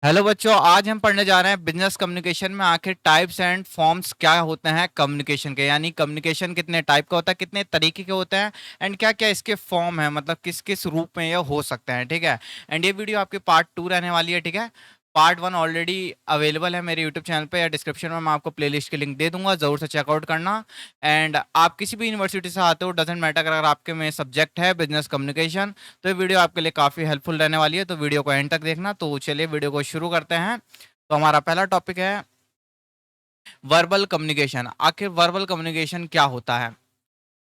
Hello बच्चों, आज हम पढ़ने जा रहे हैं बिजनेस कम्युनिकेशन में आखिर टाइप्स एंड फॉर्म्स क्या होते हैं कम्युनिकेशन के। यानी कम्युनिकेशन कितने टाइप का होता है, कितने तरीके के होते हैं एंड क्या क्या इसके फॉर्म है, मतलब किस किस रूप में ये हो सकते हैं। ठीक है। एंड ये वीडियो आपके पार्ट 2 रहने वाली है। ठीक है। पार्ट 1 ऑलरेडी अवेलेबल है मेरे यूट्यूब चैनल पे, या डिस्क्रिप्शन में मैं आपको प्लेलिस्ट की लिंक दे दूंगा, जरूर से चेकआउट करना। एंड आप किसी भी यूनिवर्सिटी से आते हो, डजेंट मैटर, अगर आपके में सब्जेक्ट है बिजनेस कम्युनिकेशन तो ये वीडियो आपके लिए काफ़ी हेल्पफुल रहने वाली है। तो वीडियो को एंड तक देखना। तो चलिए वीडियो को शुरू करते हैं। तो हमारा पहला टॉपिक है वर्बल कम्युनिकेशन। आखिर वर्बल कम्युनिकेशन क्या होता है?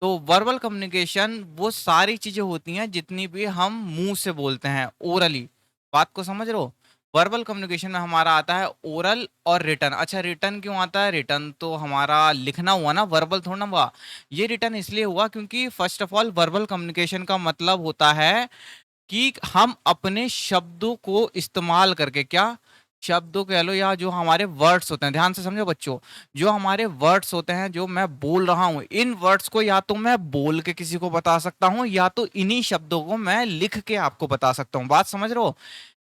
तो वर्बल कम्युनिकेशन वो सारी चीजें होती हैं जितनी भी हम मुंह से बोलते हैं, ओरली। बात को समझ रहे हो? वर्बल कम्युनिकेशन में हमारा आता है ओरल और रिटर्न। अच्छा, रिटर्न क्यों आता है? रिटर्न तो हमारा लिखना हुआ ना, वर्बल थोड़ा ना हुआ। ये रिटर्न इसलिए हुआ क्योंकि first of all verbal communication का मतलब होता है कि हम अपने शब्दों को इस्तेमाल करके, क्या शब्दों कह लो या जो हमारे वर्ड्स होते हैं, ध्यान से समझो बच्चों, जो हमारे वर्ड्स होते हैं जो मैं बोल रहा हूं, इन वर्ड्स को या तो मैं बोल के किसी को बता सकता हूं या तो इन्हीं शब्दों को मैं लिख के आपको बता सकता हूं। बात समझ रहे हो?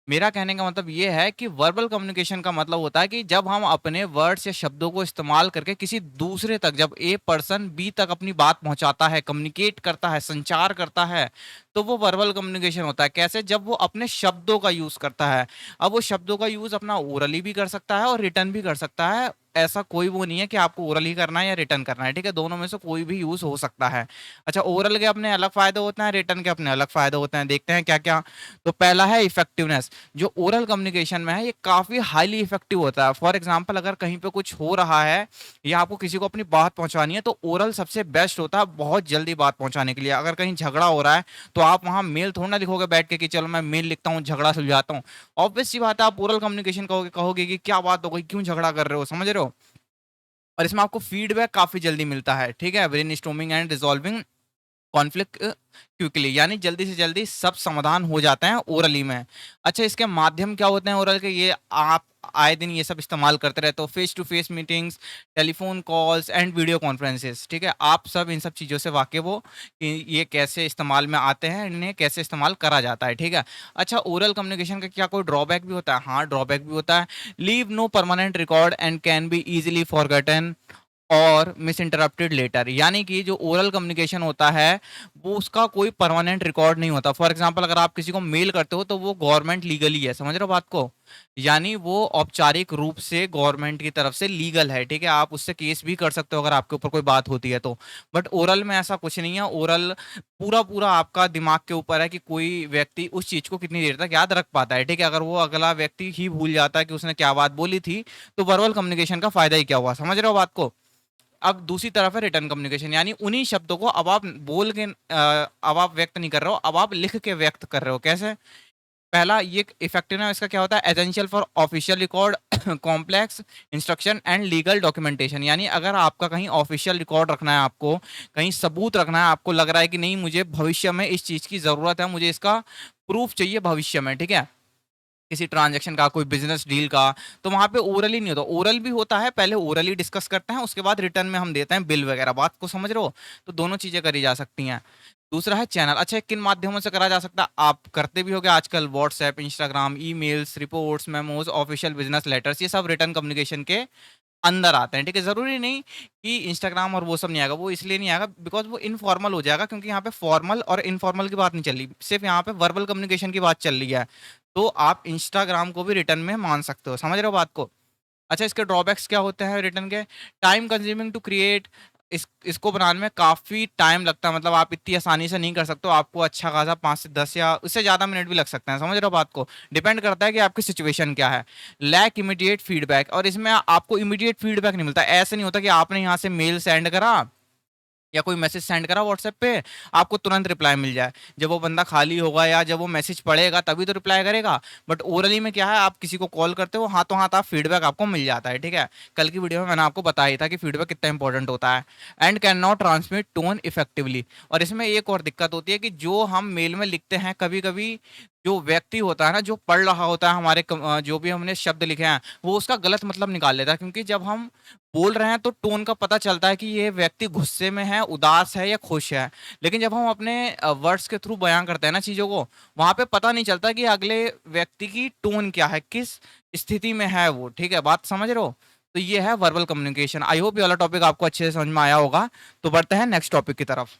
मेरा कहने का मतलब ये है कि वर्बल कम्युनिकेशन का मतलब होता है कि जब हम अपने वर्ड्स या शब्दों को इस्तेमाल करके किसी दूसरे तक, जब ए पर्सन बी तक अपनी बात पहुंचाता है, कम्युनिकेट करता है, संचार करता है, तो वो वर्बल कम्युनिकेशन होता है। कैसे? जब वो अपने शब्दों का यूज करता है। अब वो शब्दों का यूज अपना ओरली भी कर सकता है और रिटर्न भी कर सकता है। ऐसा कोई वो नहीं है कि आपको ओरल ही करना है या रिटर्न करना है। ठीक है, दोनों में से कोई भी यूज हो सकता है। अच्छा, ओरल के अपने अलग फायदे होते हैं, रिटर्न के अपने अलग फायदे होते हैं। देखते हैं क्या क्या। तो पहला है इफेक्टिवनेस। जो ओरल कम्युनिकेशन में है ये काफी हाईली इफेक्टिव होता है। फॉर एग्जाम्पल, अगर कहीं पे कुछ हो रहा है या आपको किसी को अपनी बात पहुंचानी है तो ओरल सबसे बेस्ट होता है बहुत जल्दी बात पहुंचाने के लिए। अगर कहीं झगड़ा हो रहा है तो आप वहां मेल थोड़ा ना लिखोगे बैठ के कि चलो मैं मेल लिखता हूँ, झगड़ा सुलझाता हूँ। ऑब्वियस सी बात है, आप ओरल कम्युनिकेशन कहोगे कहोगे कि क्या बात हो गई, क्यों झगड़ा कर रहे हो, समझ रहे हो? और इसमें आपको फीडबैक काफी जल्दी मिलता है। ठीक है, brain storming and resolving conflict quickly, यानी जल्दी से जल्दी सब समाधान हो जाते हैं ओरली में। अच्छा, इसके माध्यम क्या होते हैं ओरल के? ये आप आए दिन ये सब इस्तेमाल करते रहते हो, face to face meetings, telephone calls and video conferences. ठीक है, आप सब इन सब चीज़ों से वाकिफ हो कि ये कैसे इस्तेमाल में आते हैं, इन्हें कैसे इस्तेमाल करा जाता है। ठीक है। अच्छा, ओरल कम्युनिकेशन का क्या कोई ड्रॉबैक भी होता है? हाँ, ड्रॉबैक भी होता है। Leave no permanent record and can be easily forgotten और मिस इंटरप्टेड लेटर। यानी कि जो ओरल कम्युनिकेशन होता है वो उसका कोई परमानेंट रिकॉर्ड नहीं होता। फॉर एग्जांपल, अगर आप किसी को मेल करते हो तो वो गवर्नमेंट लीगली है, समझ रहे हो बात को? यानी वो औपचारिक रूप से गवर्नमेंट की तरफ से लीगल है। ठीक है, आप उससे केस भी कर सकते हो अगर आपके ऊपर कोई बात होती है तो। बट ओरल में ऐसा कुछ नहीं है। ओरल पूरा पूरा आपका दिमाग के ऊपर है कि कोई व्यक्ति उस चीज को कितनी देर तक याद रख पाता है। ठीक है, अगर वो अगला व्यक्ति ही भूल जाता है कि उसने क्या बात बोली थी तो वर्बल कम्युनिकेशन का फायदा ही क्या हुआ, समझ रहे हो बात को? अब दूसरी तरफ है रिटर्न कम्युनिकेशन, यानी उन्हीं शब्दों को अब आप बोल के अब आप व्यक्त नहीं कर रहे हो, अब आप लिख के व्यक्त कर रहे हो। कैसे? पहला ये इफेक्टिव है इसका क्या होता है? Essential for official record, complex instruction and legal documentation. यानी अगर आपका कहीं ऑफिशियल रिकॉर्ड रखना है, आपको कहीं सबूत रखना है, आपको लग रहा है कि नहीं मुझे भविष्य में इस चीज की जरूरत है, मुझे इसका प्रूफ चाहिए भविष्य में। ठीक है, किसी ट्रांजैक्शन का, कोई बिजनेस डील का, तो वहां पे ओरल ही नहीं होता। ओरल भी होता है, पहले ओरल ही डिस्कस करते हैं, उसके बाद रिटर्न में हम देते हैं बिल वगैरह। बात को समझ रहे हो? तो दोनों चीजें करी जा सकती हैं। दूसरा है चैनल। अच्छा, किन माध्यमों से करा जा सकता है? आप करते भी होगे आजकल, WhatsApp, Instagram, emails, reports, memos, official business letters, ये सब रिटर्न कम्युनिकेशन के अंदर आते हैं। ठीक है, जरूरी नहीं कि इंस्टाग्राम और वो सब नहीं आएगा। वो इसलिए नहीं आएगा बिकॉज वो इनफॉर्मल हो जाएगा, क्योंकि यहाँ पे फॉर्मल और इनफॉर्मल की बात नहीं चल रही, सिर्फ यहाँ पे वर्बल कम्युनिकेशन की बात चल रही है। तो आप इंस्टाग्राम को भी रिटर्न में मान सकते हो, समझ रहे हो बात को? अच्छा, इसके ड्रॉबैक्स क्या होते हैं रिटर्न के? टाइम कंज्यूमिंग टू क्रिएट, इसको बनाने में काफी टाइम लगता है। मतलब आप इतनी आसानी से नहीं कर सकते हो, आपको अच्छा खासा 5 से 10 या उससे ज्यादा मिनट भी लग सकते हैं, समझ रहे हो बात को? डिपेंड करता है कि आपकी सिचुएशन क्या है। लैक इमीडिएट फीडबैक, और इसमें आपको इमीडिएट फीडबैक नहीं मिलता। ऐसे नहीं होता कि आपने यहाँ से मेल सेंड करा या कोई मैसेज सेंड करा व्हाट्सएप पे, आपको तुरंत रिप्लाई मिल जाए। जब वो बंदा खाली होगा या जब वो मैसेज पढ़ेगा तभी तो रिप्लाई करेगा। बट ओरली में क्या है, आप किसी को कॉल करते हो, हाथों हाथ आप फीडबैक आपको मिल जाता है। ठीक है, कल की वीडियो में मैंने आपको बताया था कि फीडबैक कितना इंपॉर्टेंट होता है। And can not transmit tone effectively, और इसमें एक और दिक्कत होती है कि जो हम मेल में लिखते हैं कभी कभी जो व्यक्ति होता है ना, जो पढ़ रहा होता है हमारे जो भी हमने शब्द लिखे हैं, वो उसका गलत मतलब निकाल लेता है, क्योंकि जब हम बोल रहे हैं तो टोन का पता चलता है कि ये व्यक्ति गुस्से में है, उदास है या खुश है। लेकिन जब हम अपने वर्ड्स के थ्रू बयां करते हैं ना चीजों को, वहां पे पता नहीं चलता कि अगले व्यक्ति की टोन क्या है, किस स्थिति में है वो। ठीक है, बात समझ रहे हो? तो ये है वर्बल कम्युनिकेशन। आई होप ये वाला टॉपिक आपको अच्छे से समझ में आया होगा। तो बढ़ते हैं नेक्स्ट टॉपिक की तरफ,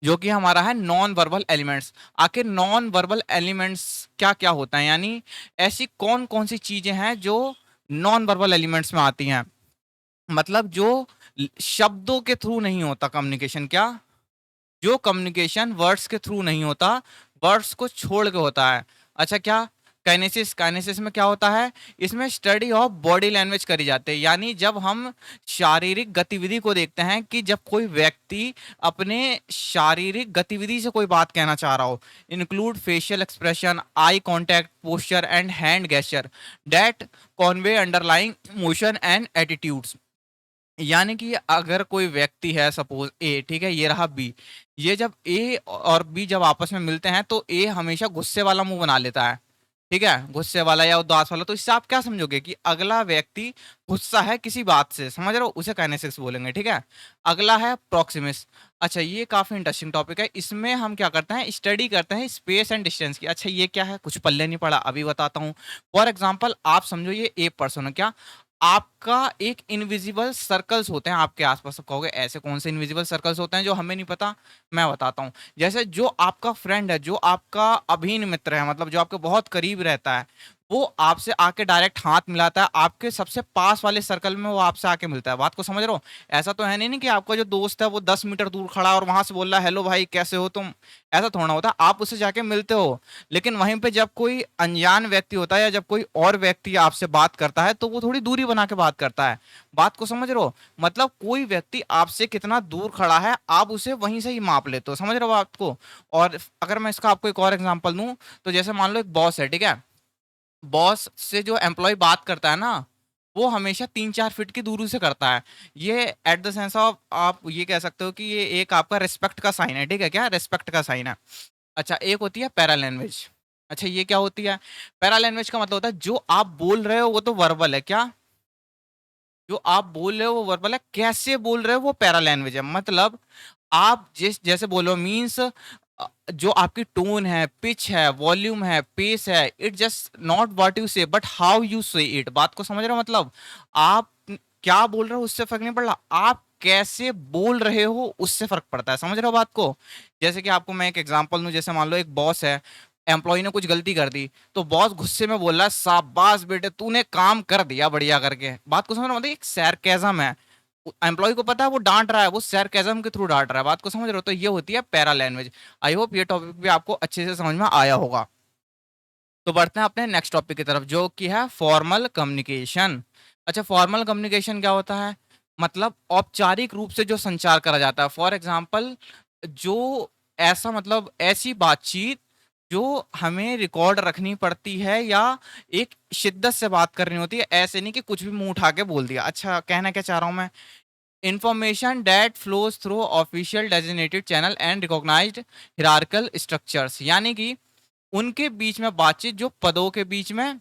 जो कि हमारा है नॉन वर्बल एलिमेंट्स। आखिर नॉन वर्बल एलिमेंट्स क्या क्या होता है, यानी ऐसी कौन कौन सी चीजें हैं जो नॉन वर्बल एलिमेंट्स में आती हैं, मतलब जो शब्दों के थ्रू नहीं होता कम्युनिकेशन। क्या? जो कम्युनिकेशन वर्ड्स के थ्रू नहीं होता, वर्ड्स को छोड़ के होता है। अच्छा, क्या? काइनेसिस। काइनेसिस में क्या होता है? इसमें स्टडी ऑफ बॉडी लैंग्वेज करी जाती है, यानी जब हम शारीरिक गतिविधि को देखते हैं कि जब कोई व्यक्ति अपने शारीरिक गतिविधि से कोई बात कहना चाह रहा हो, include facial expression, eye contact, posture and hand gesture that Conway underlying emotion and attitudes. यानी कि अगर कोई व्यक्ति है, सपोज ए, ठीक है, ये रहा बी, ये जब ए और बी जब आपस में मिलते हैं तो ए हमेशा गुस्से वाला मुंह बना लेता है। ठीक है, गुस्से वाला या उदास वाला। तो इससे आप क्या समझोगे कि अगला व्यक्ति गुस्सा है किसी बात से, समझ रहे हो? उसे काइनेसिक्स बोलेंगे। ठीक है, अगला है प्रॉक्सिमिस। अच्छा, ये काफी इंटरेस्टिंग टॉपिक है। इसमें हम क्या करते हैं, स्टडी करते हैं स्पेस एंड डिस्टेंस की। अच्छा, ये क्या है? कुछ पल्ले नहीं पड़ा, अभी बताता हूँ। फॉर एग्जाम्पल, आप समझो ये ए पर्सन है, क्या आपका एक इनविजिबल सर्कल्स होते हैं आपके आसपास। सब कहोगे ऐसे कौन से इनविजिबल सर्कल्स होते हैं जो हमें नहीं पता? मैं बताता हूँ। जैसे जो आपका फ्रेंड है, जो आपका अभिन्न मित्र है, मतलब जो आपके बहुत करीब रहता है, वो आपसे आके डायरेक्ट हाथ मिलाता है, आपके सबसे पास वाले सर्कल में वो आपसे आके मिलता है। बात को समझ रहे हो? ऐसा तो है नहीं कि आपका जो दोस्त है वो 10 मीटर दूर खड़ा है और वहां से बोल रहा है हेलो भाई कैसे हो तुम। ऐसा थोड़ा होता है, आप उससे जाके मिलते हो। लेकिन वहीं पे जब कोई अनजान व्यक्ति होता है या जब कोई और व्यक्ति आपसे बात करता है तो वो थोड़ी दूरी बना के बात करता है। बात को समझ रहे हो? मतलब कोई व्यक्ति आपसे कितना दूर खड़ा है आप उसे वहीं से ही माप लेते हो। समझ रहे हो बात को? और अगर मैं इसका आपको एक और एग्जांपल दूं, तो जैसे मान लो एक बॉस है, ठीक है, बॉस से जो एम्प्लॉय बात करता है ना, वो हमेशा 3-4 फीट की दूरी से करता है। ये एट द सेंस ऑफ, आप ये कह सकते हो कि ये एक आपका रिस्पेक्ट का साइन है। ठीक है, क्या रिस्पेक्ट का साइन है? अच्छा, एक होती है पैरा लैंग्वेज। अच्छा, ये क्या होती है? पैरा लैंग्वेज का मतलब होता है जो आप बोल रहे हो वो तो वर्बल है। क्या? जो आप बोल रहे हो वो वर्बल है, कैसे बोल रहे हो वो पैरा लैंग्वेज है। मतलब आप जिस जैसे बोलो, मीन्स जो आपकी टोन है, पिच है, वॉल्यूम है, पेस है, it just not what you से बट हाउ यू से इट। बात को समझ रहे हो? मतलब आप क्या बोल रहे हो उससे फर्क नहीं पड़ रहा, आप कैसे बोल रहे हो उससे फर्क पड़ता है। समझ रहे हो बात को? जैसे कि आपको मैं एक एग्जांपल दूं, जैसे मान लो एक बॉस है, एम्प्लॉय ने कुछ गलती कर दी, तो बॉस गुस्से में बोल रहा है शाबाश बेटे तूने काम कर दिया बढ़िया करके। बात को समझ रहे हो? मतलब एक सैरकेज़म है। एम्प्लॉय को पता है वो डांट रहा है, वो सैरकेज़म के थ्रू डांट रहा है। बात को समझ रहे हो? तो ये होती है पैरा लैंग्वेज। आई होप ये टॉपिक भी आपको अच्छे से समझ में आया होगा। तो बढ़ते हैं अपने नेक्स्ट टॉपिक की तरफ, जो कि है फॉर्मल कम्युनिकेशन। अच्छा, फॉर्मल कम्युनिकेशन क्या होता है? मतलब औपचारिक रूप से जो संचार करा जाता है। फॉर एग्जाम्पल, जो ऐसा मतलब ऐसी बातचीत जो हमें रिकॉर्ड रखनी पड़ती है या एक शिद्दत से बात करनी होती है, ऐसे नहीं कि कुछ भी मुंह उठा के बोल दिया। अच्छा, कहना क्या चाह रहा हूं मैं? Information that flows through official designated channel and recognised hierarchical structures, यानी कि उनके बीच में बातचीत जो पदों के बीच में,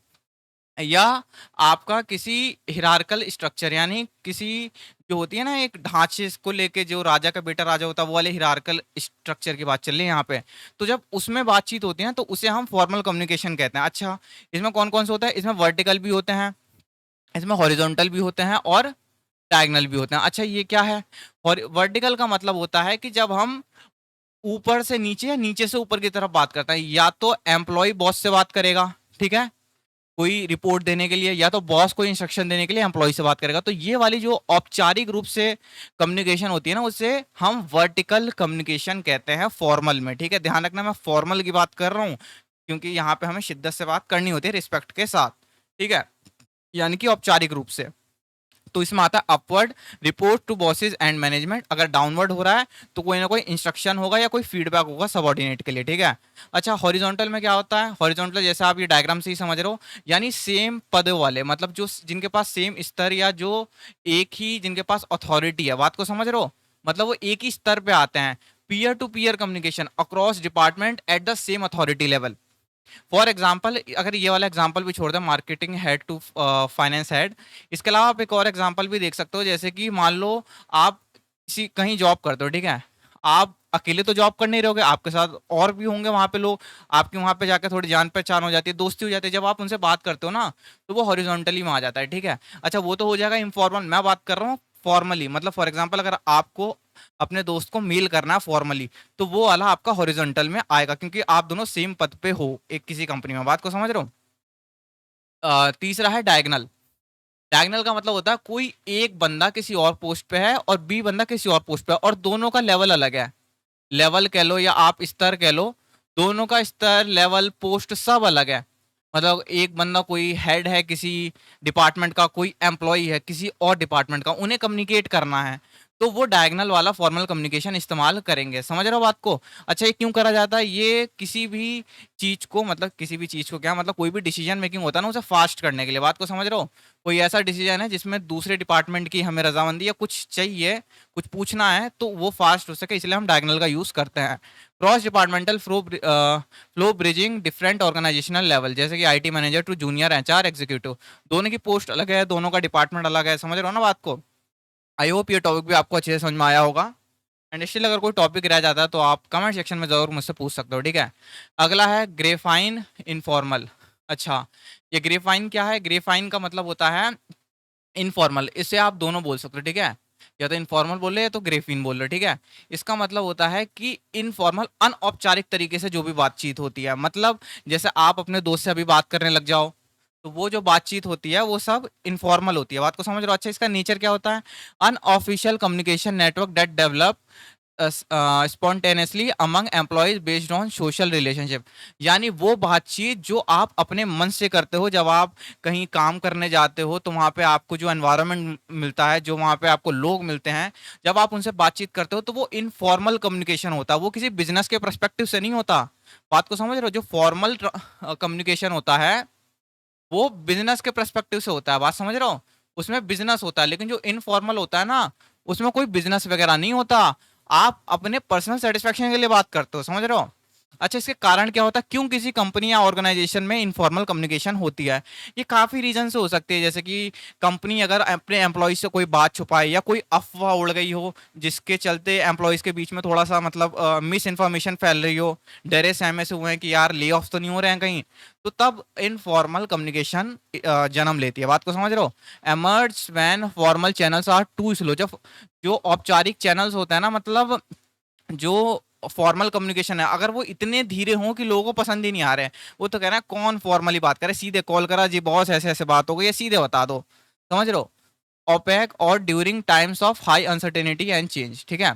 या आपका किसी हिरार्कल स्ट्रक्चर, यानी किसी जो होती है ना एक ढांचे को लेके, जो राजा का बेटा राजा होता है वो वाले हिरार्कल स्ट्रक्चर की बात चल रही है यहाँ पे। तो जब उसमें बातचीत होती है तो उसे हम फॉर्मल कम्युनिकेशन कहते हैं। अच्छा, इसमें कौन कौन से होता है? इसमें वर्टिकल भी होते हैं, इसमें हॉरिजॉन्टल भी होते हैं और डायगनल भी होते हैं। अच्छा, ये क्या है? और वर्टिकल का मतलब होता है कि जब हम ऊपर से नीचे या नीचे से ऊपर की तरफ बात करते हैं, या तो एम्प्लॉय बॉस से बात करेगा, ठीक है, कोई रिपोर्ट देने के लिए, या तो बॉस को इंस्ट्रक्शन देने के लिए एम्प्लॉय से बात करेगा। तो ये वाली जो औपचारिक रूप से कम्युनिकेशन होती है ना, उसे हम वर्टिकल कम्युनिकेशन कहते हैं फॉर्मल में। ठीक है, ध्यान रखना मैं फॉर्मल की बात कर रहा हूँ क्योंकि यहाँ पे हमें शिद्दत से बात करनी होती है, रिस्पेक्ट के साथ। ठीक है, यानी कि औपचारिक रूप से। तो इसमें आता है upward, report to bosses and management. अगर डाउनवर्ड हो रहा है तो कोई ना कोई इंस्ट्रक्शन होगा या कोई फीडबैक होगा सबऑर्डिनेट के लिए। ठीक है। अच्छा, हॉरिजॉन्टल में क्या होता है? हॉरिजॉन्टल जैसे आप ये डायग्राम से ही समझ रहे हो, यानी सेम पदों वाले, मतलब जो जिनके पास सेम स्तर या जो एक ही जिनके पास अथॉरिटी है। बात को समझ रहे हो? मतलब वो एक ही स्तर पे आते हैं। Peer to peer communication across department at the same authority level. For example अगर ये वाला एग्जाम्पल भी छोड़ दें, marketing head to finance head, इसके अलावा आप एक और एग्जाम्पल भी देख सकते हो, जैसे कि मान लो आप किसी कहीं जॉब करते हो, ठीक है, आप अकेले तो जॉब कर नहीं रहोगे, आपके साथ और भी होंगे वहां पे लोग, आपकी वहां पे जाकर थोड़ी जान पहचान हो जाती है, दोस्ती हो जाती है, जब आप उनसे बात करते हो ना, तो वो हॉरिजॉन्टली में आ जाता है, ठीक है। अच्छा, वो तो हो जाएगा इनफॉर्मल, मैं बात कर रहा हूँ फॉर्मली, मतलब फॉर एग्जाम्पल अगर आपको अपने दोस्त को मेल करना है फॉर्मली, तो वो वाला आपका हॉरिजॉन्टल में आएगा, क्योंकि आप दोनों सेम पद पे हो एक किसी कंपनी में, बात को समझ रहे हो। तीसरा है डायगनल। डायगनल का मतलब होता है कोई एक बंदा किसी और पोस्ट पे है और बी बंदा किसी और पोस्ट पे है, और दोनों का लेवल अलग है, लेवल कह लो या आप स्तर कह लो, दोनों का स्तर लेवल पोस्ट सब अलग है। मतलब एक बंदा कोई हेड है किसी डिपार्टमेंट का, कोई एम्प्लॉय है किसी और डिपार्टमेंट का, उन्हें कम्युनिकेट करना है, तो वो डायगनल वाला फॉर्मल कम्युनिकेशन इस्तेमाल करेंगे, समझ रहे हो बात को। अच्छा, ये क्यों करा जाता है, ये किसी भी चीज को, मतलब किसी भी चीज को क्या मतलब, कोई भी डिसीजन मेकिंग होता है ना, उसे फास्ट करने के लिए, बात को समझ रहे हो। कोई ऐसा डिसीजन है जिसमें दूसरे डिपार्टमेंट की हमें रजामंदी या कुछ चाहिए, कुछ पूछना है, तो वो फास्ट हो सके, इसलिए हम डायगनल का यूज करते हैं। Cross departmental flow bridging different organizational level, जैसे कि IT manager to junior HR executive, दोनों की पोस्ट अलग है, दोनों का डिपार्टमेंट अलग है, समझ रहे हो ना बात को। आई होप ये टॉपिक भी आपको अच्छे से समझ में आया होगा। एंड स्टिल अगर कोई टॉपिक रह जाता है तो आप कमेंट सेक्शन में जरूर मुझसे पूछ सकते हो, ठीक है। अगला है ग्रेफाइन इनफॉर्मल। अच्छा, ये ग्रेफाइन क्या है, ग्रेफाइन का मतलब होता है इनफॉर्मल, इसे आप दोनों बोल सकते हो, ठीक है, या तो इनफॉर्मल बोल रहे हैं या तो ग्रेफिन बोल रहे हो, ठीक है। इसका मतलब होता है कि इनफॉर्मल अनौपचारिक तरीके से जो भी बातचीत होती है, मतलब जैसे आप अपने दोस्त से अभी बात करने लग जाओ, तो वो जो बातचीत होती है वो सब इनफॉर्मल होती है, बात को समझ रहे हो। अच्छा, इसका नेचर क्या होता है, unofficial communication network that develop spontaneously among employees based on social relationship, यानी वो बातचीत जो आप अपने मन से करते हो, जब आप कहीं काम करने जाते हो तो वहाँ पे आपको जो एनवायरनमेंट मिलता है, जो वहाँ पे आपको लोग मिलते हैं, जब आप उनसे बातचीत करते हो तो वो इनफॉर्मल कम्युनिकेशन होता है, वो किसी बिजनेस के परस्पेक्टिव से नहीं होता, बात को समझ रहे हो। जो फॉर्मल कम्युनिकेशन होता है वो बिजनेस के परस्पेक्टिव से होता है, बात समझ रहे हो, उसमें बिजनेस होता है, लेकिन जो इनफॉर्मल होता है ना, उसमें कोई बिजनेस वगैरह नहीं होता, आप अपने पर्सनल सेटिस्फेक्शन के लिए बात करते हो, समझ रहे हो। अच्छा, इसके कारण क्या होता है, क्यों किसी कंपनी या ऑर्गेनाइजेशन में इनफॉर्मल कम्युनिकेशन होती है, ये काफी रीजन से हो सकती है, जैसे कि कंपनी अगर अपने एम्प्लॉय से कोई बात छुपाए या कोई अफवाह उड़ गई हो जिसके चलते एम्प्लॉयज के बीच में थोड़ा सा मतलब मिस इन्फॉर्मेशन फैल रही हो, डरे सहमे से हुए हैं कि यार ले ऑफ तो नहीं हो रहे हैं कहीं, तो तब इनफॉर्मल कम्युनिकेशन जन्म लेती है, बात को समझ रहे हो। Emerge when formal channels are too slow, जब जो औपचारिक चैनल्स होते हैं ना, मतलब जो फॉर्मल कम्युनिकेशन है, अगर वो इतने धीरे हों कि लोगों को पसंद ही नहीं आ रहे हैं, वो तो कह रहे हैं कौन फॉर्मली बात करे, सीधे कॉल करा जी बॉस ऐसे ऐसे बात हो गई है, सीधे बता दो, समझ रहे हो। ओपेक और during times of high uncertainty and change, ठीक है,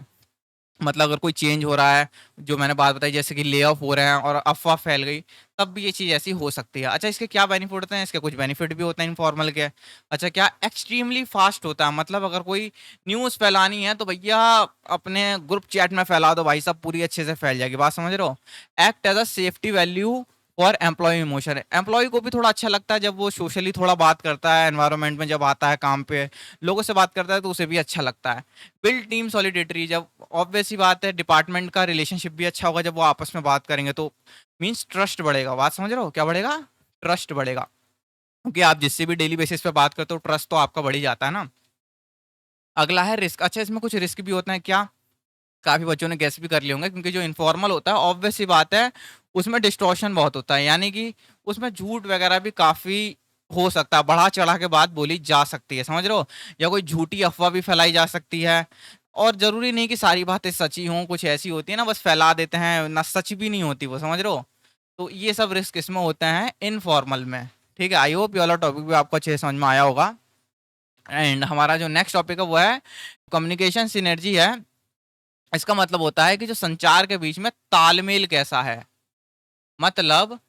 मतलब अगर कोई चेंज हो रहा है, जो मैंने बात बताई जैसे कि ले ऑफ हो रहे हैं और अफवाह फैल गई, तब भी ये चीज़ ऐसी हो सकती है। अच्छा, इसके क्या बेनिफिट होते हैं, इसके कुछ बेनिफिट भी होते हैं इनफॉर्मल के। अच्छा, क्या एक्सट्रीमली फास्ट होता है, मतलब अगर कोई न्यूज़ फैलानी है तो भैया अपने ग्रुप चैट में फैला दो भाई, सब पूरी अच्छे से फैल जाएगी, बात समझ रहे हो। Act as a safety valve और एम्प्लॉय इमोशन, एम्प्लॉय को भी थोड़ा अच्छा लगता है जब वो सोशली थोड़ा बात करता है, एनवायरनमेंट में जब आता है काम पे लोगों से बात करता है तो उसे भी अच्छा लगता है। बिल्ड टीम सॉलिडेटरी, जब ऑब्वियस सी बात है डिपार्टमेंट का रिलेशनशिप भी अच्छा होगा जब वो आपस में बात करेंगे, तो मीन्स ट्रस्ट बढ़ेगा, बात समझ रहे हो, क्या बढ़ेगा, ट्रस्ट बढ़ेगा, क्योंकि आप जिससे भी डेली बेसिस पे बात करते हो ट्रस्ट तो आपका बढ़ ही जाता है ना। अगला है रिस्क। अच्छा, इसमें कुछ रिस्क भी होता है क्या, काफी बच्चों ने गेस भी कर लिए होंगे, क्योंकि जो इनफॉर्मल होता है ऑब्वियस सी बात है उसमें डिस्टॉर्शन बहुत होता है, यानी कि उसमें झूठ वगैरह भी काफी हो सकता है, बढ़ा चढ़ा के बात बोली जा सकती है, समझ रहे हो, या कोई झूठी अफवाह भी फैलाई जा सकती है, और जरूरी नहीं कि सारी बातें सच्ची हों, कुछ ऐसी होती है ना बस फैला देते हैं ना, सच भी नहीं होती वो, समझ रहे हो। तो ये सब रिस्क इसमें होते हैं इनफॉर्मल में, ठीक है। आई होप ये वाला टॉपिक भी आपको अच्छे से समझ में आया होगा। एंड हमारा जो नेक्स्ट टॉपिक है वो है कम्युनिकेशन सिनर्जी है। इसका मतलब होता है कि जो संचार के बीच में तालमेल कैसा है, मतलब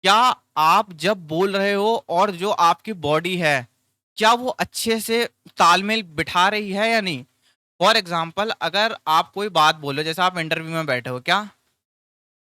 क्या आप जब बोल रहे हो और जो आपकी बॉडी है क्या वो अच्छे से तालमेल बिठा रही है या नहीं। फॉर एग्जाम्पल अगर आप कोई बात बोलो, जैसे आप इंटरव्यू में बैठे हो, क्या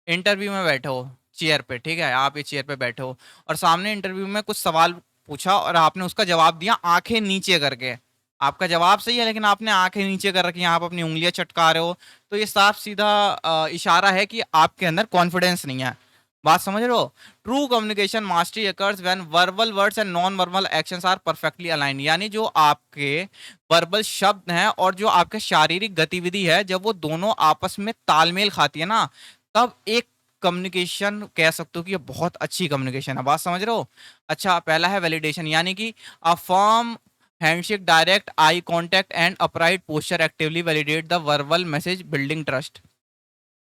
इंटरव्यू में बैठे हो चेयर पे, ठीक है, आप ये चेयर पे बैठे हो और सामने इंटरव्यू में कुछ सवाल पूछा और आपने उसका जवाब दिया आंखें नीचे करके, आपका जवाब सही है लेकिन आपने आंखें नीचे कर रखी हैं, आप अपनी उंगलियां चटका रहे हो, तो ये साफ सीधा इशारा है कि आपके अंदर कॉन्फिडेंस नहीं है। बात समझ रहे हो? True communication mastery occurs when verbal words and non verbal actions are perfectly aligned, यानी जो आपके वर्बल शब्द हैं और जो आपके शारीरिक गतिविधि है, जब वो दोनों आपस में तालमेल खाती है ना, तब एक कम्युनिकेशन कह सकते हो कि ये बहुत अच्छी कम्युनिकेशन है। बात समझ रहे हो? अच्छा, पहला है वैलिडेशन, यानी कि a firm handshake, direct eye contact and upright posture actively validate the verbal message, building trust.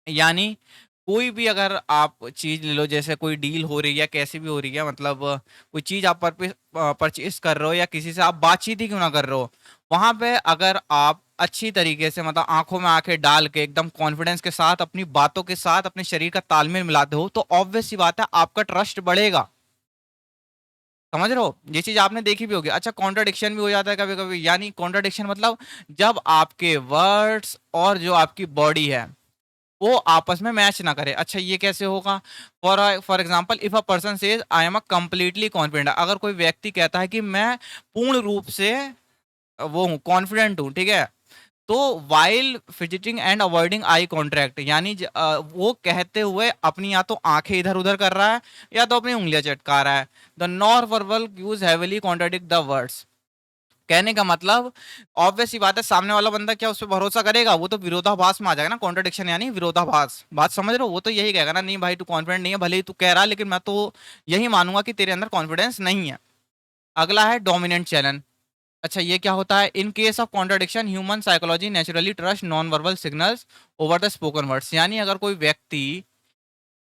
यानी कोई भी अगर आप चीज ले लो, जैसे कोई डील हो रही है, कैसी भी हो रही है, मतलब कोई चीज आप परचेज कर रहे हो या किसी से आप बातचीत ही क्यों ना कर रहे हो, वहां पे अगर आप अच्छी तरीके से, मतलब आंखों में आंखें डाल के एकदम कॉन्फिडेंस के साथ अपनी बातों के साथ अपने शरीर का तालमेल मिलाते हो, तो ऑब्वियस सी बात है आपका ट्रस्ट बढ़ेगा। समझ रहे हो? ये चीज आपने देखी भी होगी। अच्छा, कॉन्ट्राडिक्शन भी हो जाता है कभी कभी, यानी कॉन्ट्राडिक्शन मतलब जब आपके वर्ड्स और जो आपकी बॉडी है वो आपस में मैच ना करे। अच्छा, ये कैसे होगा? For example, if a person says I am a completely confident, अगर कोई व्यक्ति कहता है कि मैं पूर्ण रूप से वो हूँ, कॉन्फिडेंट हूँ, ठीक है, तो while fidgeting and avoiding I contract, यानी वो कहते हुए अपनी या तो आंखें इधर उधर कर रहा है या तो अपनी उंगलियां चटका रहा है। The non verbal cues heavily contradict the words. कहने का मतलब ऑब्वियस सी बात है, सामने वाला बंदा क्या उस पर भरोसा करेगा? वो तो विरोधाभास में आ जाएगा ना, कॉन्ट्रडिक्शन यानी विरोधाभास। बात समझ रहे हो? वो तो यही कहेगा ना, नहीं भाई तू कॉन्फिडेंट नहीं है, भले ही तू कह रहा है, लेकिन मैं तो यही मानूंगा कि तेरे अंदर कॉन्फिडेंस नहीं है। अगला है डोमिनेंट चैनल। अच्छा, ये क्या होता है? In case of contradiction human psychology naturally trust non verbal signals over the spoken words, यानी अगर कोई व्यक्ति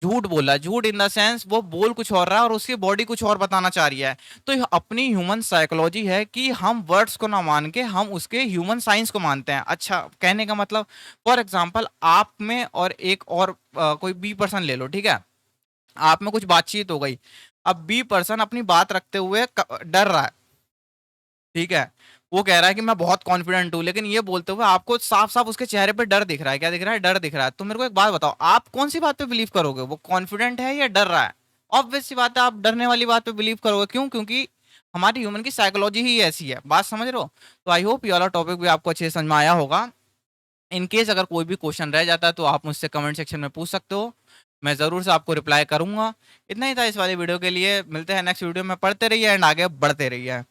झूठ बोला, झूठ इन द सेंस वो बोल कुछ और रहा है और उसकी बॉडी कुछ और बताना चाह रही है, तो ये अपनी ह्यूमन साइकोलॉजी है कि हम वर्ड्स को ना मान के हम उसके ह्यूमन साइंस को मानते हैं। अच्छा, कहने का मतलब, फॉर एग्जांपल आप में और एक और कोई बी पर्सन ले लो, ठीक है, आप में कुछ बातचीत हो गई, अब बी पर्सन अपनी बात रखते हुए डर रहा है, ठीक है, वो कह रहा है कि मैं बहुत कॉन्फिडेंट हूँ, लेकिन ये बोलते हुए आपको साफ साफ उसके चेहरे पे डर दिख रहा है। क्या दिख रहा है? डर दिख रहा है। तो मेरे को एक बात बताओ, आप कौन सी बात पे बिलीव करोगे? वो कॉन्फिडेंट है या डर रहा है? ऑब्वियस सी बात है आप डरने वाली बात पे बिलीव करोगे। क्यों? क्योंकि हमारी ह्यूमन की साइकोलॉजी ही ऐसी है। बात समझ रहे हो? तो आई होप ये वाला टॉपिक भी आपको अच्छे से समझ में आया होगा। इन केस अगर कोई भी क्वेश्चन रह जाता है तो आप मुझसे कमेंट सेक्शन में पूछ सकते हो, मैं जरूर से आपको रिप्लाई करूंगा। इतना ही था इस वाली वीडियो के लिए, मिलते हैं नेक्स्ट वीडियो में। पढ़ते रहिए एंड आगे बढ़ते रहिए।